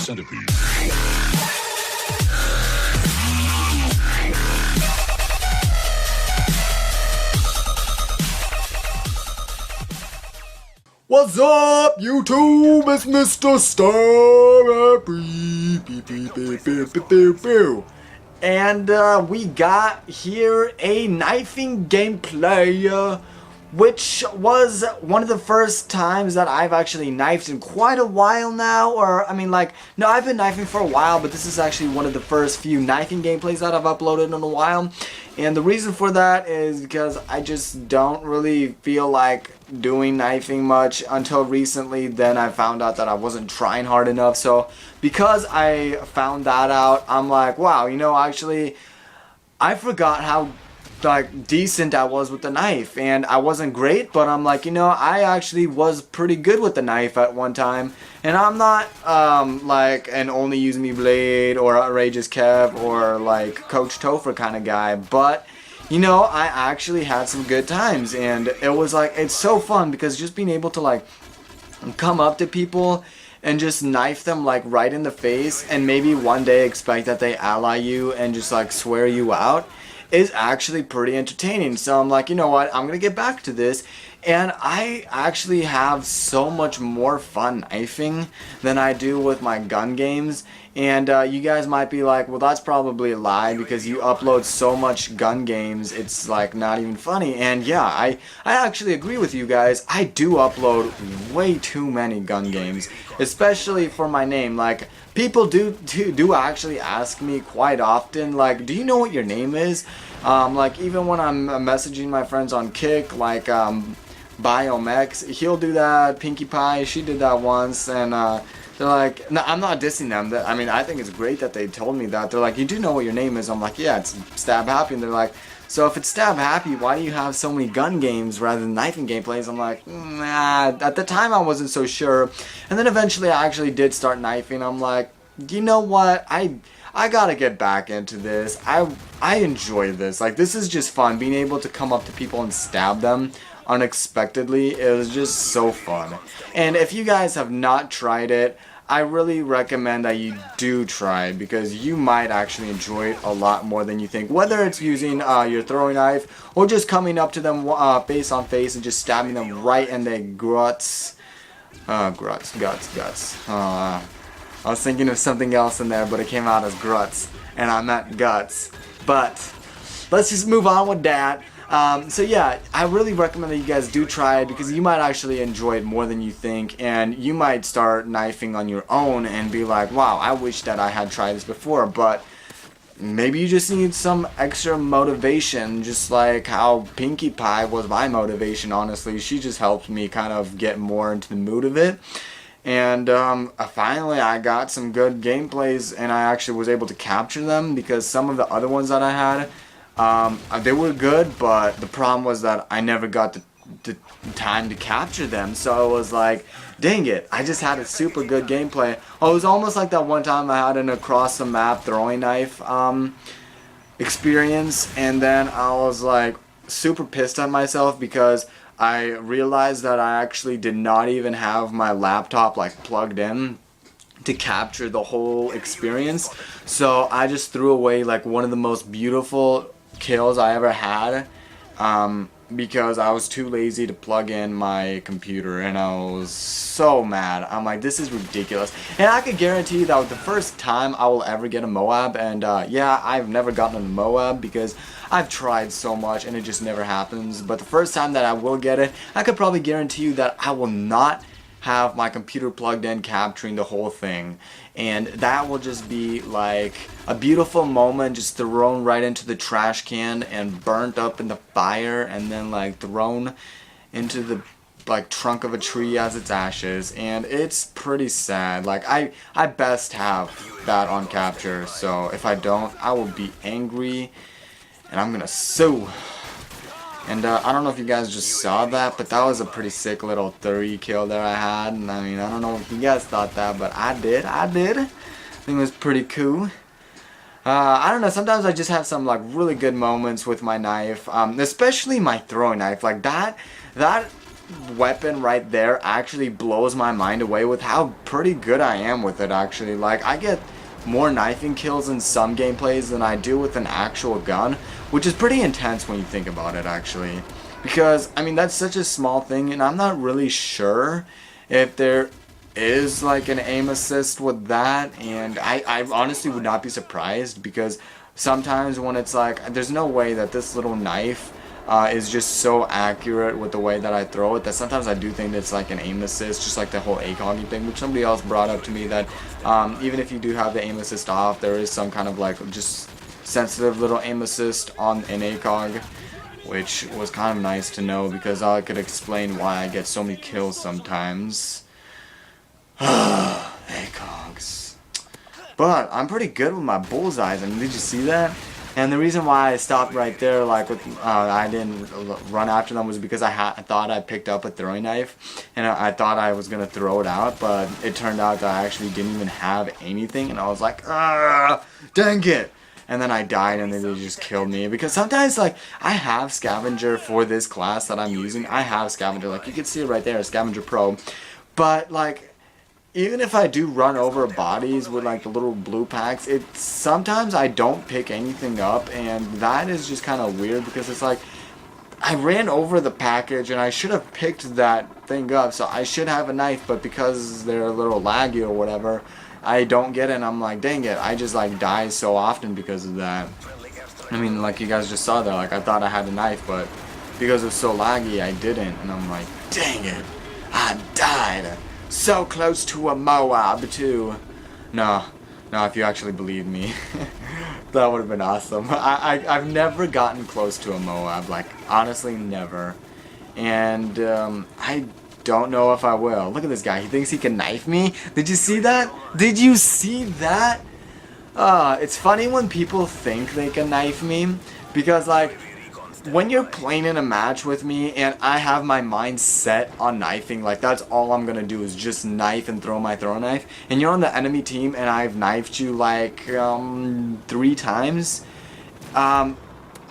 centipede. What's up, YouTube? It's Mr. Star. And we got here a knifing gameplay, which was one of the first times that I've actually knifed in quite a while now. Or, I mean, like, no, I've been knifing for a while, but this is actually one of the first few knifing gameplays that I've uploaded in a while. And the reason for that is because I just don't really feel like doing knifing much until recently. Then I found out that I wasn't trying hard enough. So because I found that out, I'm like, wow, you know, actually I forgot how like decent I was with the knife. And I wasn't great, but I'm like, you know, I actually was pretty good with the knife at one time. And I'm not like an only use me blade or outrageous Kev or like Coach Topher kind of guy, but you know, I actually had some good times. And it was like, it's so fun because just being able to like come up to people and just knife them like right in the face and maybe one day expect that they ally you and just like swear you out is actually pretty entertaining. So I'm like, you know what, I'm gonna get back to this. And I actually have so much more fun knifing than I do with my gun games. And you guys might be like, well, that's probably a lie because you upload so much gun games, it's like not even funny. And yeah, I actually agree with you guys. I do upload way too many gun games, especially for my name. Like, people do actually ask me quite often, like, do you know what your name is? Like, even when I'm messaging my friends on Kick, like, Biomex, he'll do that. Pinkie Pie, she did that once, and they're like, no, I'm not dissing them. I mean, I think it's great that they told me that. They're like, you do know what your name is? I'm like, yeah, it's Stab Happy. And they're like, so if it's Stab Happy, why do you have so many gun games rather than knifing gameplays? I'm like, nah. At the time, I wasn't so sure. And then eventually, I actually did start knifing. I'm like, you know what? I gotta get back into this. I enjoy this. Like, this is just fun. Being able to come up to people and stab them unexpectedly, it was just so fun. And if you guys have not tried it, I really recommend that you do try it because you might actually enjoy it a lot more than you think. Whether it's using your throwing knife or just coming up to them face on face and just stabbing them right in their guts. Guts. I was thinking of something else in there, but it came out as gruts, and I meant guts. But let's just move on with that. So yeah, I really recommend that you guys do try it because you might actually enjoy it more than you think, and you might start knifing on your own and be like, wow, I wish that I had tried this before. But maybe you just need some extra motivation, just like how Pinkie Pie was my motivation, honestly. She just helped me kind of get more into the mood of it. And finally I got some good gameplays, and I actually was able to capture them because some of the other ones that I had, they were good, but the problem was that I never got the time to capture them. So I was like, dang it, I just had a super good gameplay. Oh, it was almost like that one time I had an across the map throwing knife experience, and then I was like super pissed at myself because I realized that I actually did not even have my laptop like plugged in to capture the whole experience. So I just threw away like one of the most beautiful kills I ever had because I was too lazy to plug in my computer, and I was so mad. I'm like, this is ridiculous. And I could guarantee you that was the first time I will ever get a Moab, and yeah, I've never gotten a Moab because I've tried so much and it just never happens. But the first time that I will get it, I could probably guarantee you that I will not have my computer plugged in capturing the whole thing, and that will just be like a beautiful moment, just thrown right into the trash can and burnt up in the fire, and then like thrown into the like trunk of a tree as its ashes. And it's pretty sad. Like, I best have that on capture, so if I don't, I will be angry and I'm gonna sue. And I don't know if you guys just saw that, but that was a pretty sick little 30 kill there I had. And I mean, I don't know if you guys thought that, but I did. I think it was pretty cool. I don't know, sometimes I just have some like really good moments with my knife, especially my throwing knife. Like that weapon right there actually blows my mind away with how pretty good I am with it actually. Like, I get more knifing kills in some gameplays than I do with an actual gun, which is pretty intense when you think about it actually. Because, I mean, that's such a small thing, and I'm not really sure if there is like an aim assist with that, and I honestly would not be surprised, because sometimes when it's like, there's no way that this little knife is just so accurate with the way that I throw it, that sometimes I do think it's like an aim assist, just like the whole ACOG thing, which somebody else brought up to me, that even if you do have the aim assist off, there is some kind of like just sensitive little aim assist on an ACOG, which was kind of nice to know, because I could explain why I get so many kills sometimes. ACOGs. But I'm pretty good with my bullseyes. I mean, did you see that? And the reason why I stopped right there, like with I didn't run after them, was because I thought I picked up a throwing knife, and I thought I was gonna throw it out, but it turned out that I actually didn't even have anything, and I was like, ah, dang it! And then I died, and then they just killed me. Because sometimes, like, I have Scavenger for this class that I'm using. I have Scavenger, like you can see it right there, Scavenger Pro. But like, even if I do run over bodies with like the little blue packs, sometimes I don't pick anything up, and that is just kind of weird, because it's like, I ran over the package and I should have picked that thing up, so I should have a knife, but because they're a little laggy or whatever, I don't get it, and I'm like, dang it, I just like die so often because of that. I mean, like you guys just saw there, like I thought I had a knife, but because it was so laggy, I didn't, and I'm like, dang it, I died. So close to a Moab too. No, if you actually believe me, that would have been awesome. I've never gotten close to a Moab, like honestly never, and I don't know if I will. Look at this guy, he thinks he can knife me. Did you see that? Did you see that? It's funny when people think they can knife me, because like, when you're playing in a match with me and I have my mind set on knifing, like that's all I'm gonna do is just knife and throw my throw knife, and you're on the enemy team and I've knifed you like 3 times,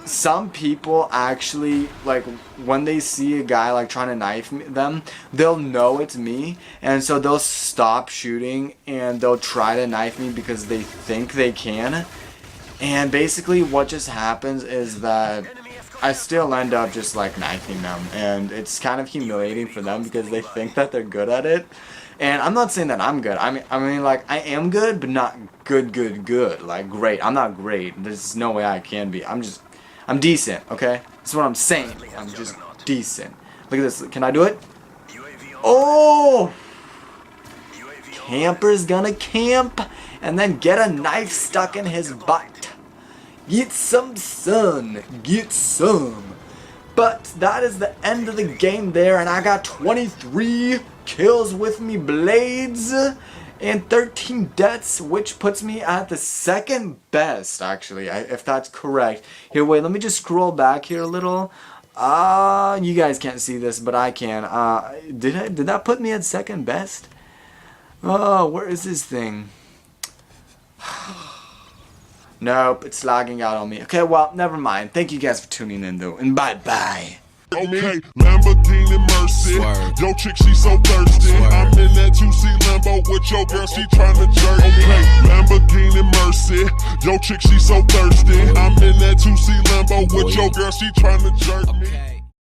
some people actually, like when they see a guy like trying to knife them, they'll know it's me, and so they'll stop shooting and they'll try to knife me because they think they can. And basically what just happens is that I still end up just like knifing them, and it's kind of humiliating for them because they think that they're good at it. And I'm not saying that I'm good. I mean like I am good, but not good. Like great. I'm not great. There's no way I can be. I'm decent, okay? That's what I'm saying. I'm just decent. Look at this. Can I do it? Oh! Camper's gonna camp and then get a knife stuck in his butt. Get some sun, get some. But that is the end of the game there, and I got 23 kills with me blades and 13 deaths, which puts me at the second best actually, if that's correct. Here, wait, let me just scroll back here a little. You guys can't see this, but I can. Did that put me at second best? Oh, where is this thing? Nope, it's lagging out on me. Okay, well, never mind. Thank you guys for tuning in, though, and bye-bye. Okay, Lamborghini Mercy. Yo, chick, she so thirsty. I'm in that 2C Lambo with your girl, she tryna jerk me. Okay, Lamborghini Mercy. Yo, chick, she so thirsty. I'm in that 2C Lambo with your girl, she tryna jerk me.